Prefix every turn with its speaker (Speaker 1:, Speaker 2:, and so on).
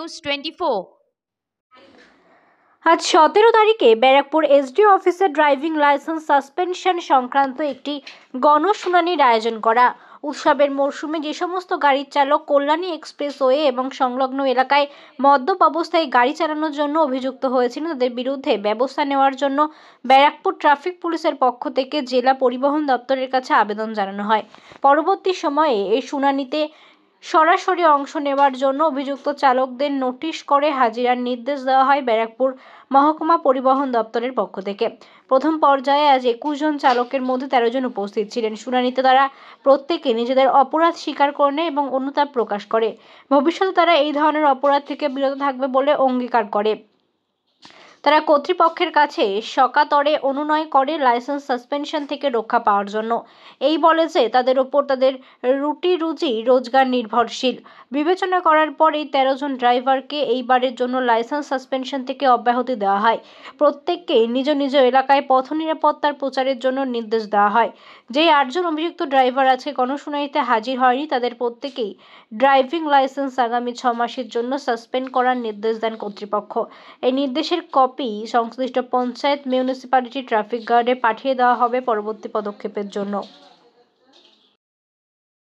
Speaker 1: News 24।
Speaker 2: আজ 17 তারিখে Barrackpore SDO অফিসে ড্রাইভিং লাইসেন্স সাসপেনশন সংক্রান্ত একটি গণশুনানির আয়োজন করা। উৎসবের মরশুমে যে সমস্ত গাড়ির চালক কল্যাণী এক্সপ্রেসওয়ে এবং সংলগ্ন এলাকায় মদ্যপ অবস্থায় গাড়ি চালানোর জন্য অভিযুক্ত হয়েছিলেন তাদের বিরুদ্ধে ব্যবস্থা নেওয়ার জন্য ব্যারাকপুর ট্রাফিক পুলিশের পক্ষ থেকে জেলা পরিবহন দপ্তরের কাছে আবেদন জানানো হয়। পরবর্তী সময়ে এই শুনানিতে সরাসরি অংশ নেওয়ার জন্য অভিযুক্ত চালকদের নোটিশ করে হাজিরার নির্দেশ দেওয়া হয় ব্যারাকপুর মহকুমা পরিবহন দপ্তরের পক্ষ থেকে। প্রথম পর্যায়ে আজ 21 জন চালকের মধ্যে 13 জন উপস্থিত ছিলেন। শুনানিতে তারা প্রত্যেকে নিজেদের অপরাধ স্বীকার করে এবং অনুতাপ প্রকাশ করে ভবিষ্যতে তারা এই ধরনের অপরাধ থেকে বিরত থাকবে বলে অঙ্গীকার করে। তারা কর্তৃপক্ষের কাছে সকাতরে অনুনয় করে লাইসেন্স সাসপেনশন থেকে রক্ষা পাওয়ার জন্য। এই বলে যে তাদের ওপর তাদের রুটি রোজগার নির্ভরশীল। বিবেচনা করার পর এই 13 জন ড্রাইভারকে এইবারের জন্য লাইসেন্স সাসপেনশন থেকে অব্যাহতি দেওয়া হয়। প্রত্যেককে নিজ নিজ এলাকায় পথ নিরাপত্তার প্রচারের জন্য নির্দেশ দেওয়া হয়। যে 8 জন অভিযুক্ত ড্রাইভার আছে গণশুনানিতে হাজির হয়নি তাদের প্রত্যেকেই ড্রাইভিং লাইসেন্স আগামী 6 মাসের জন্য সাসপেন্ড করার নির্দেশ দেন কর্তৃপক্ষ। এই নির্দেশের কপি সংশ্লিষ্ট পঞ্চায়েত, মিউনিসিপ্যালিটি, ট্রাফিক গার্ডে পাঠিয়ে দেওয়া হবে পরবর্তী পদক্ষেপের জন্য।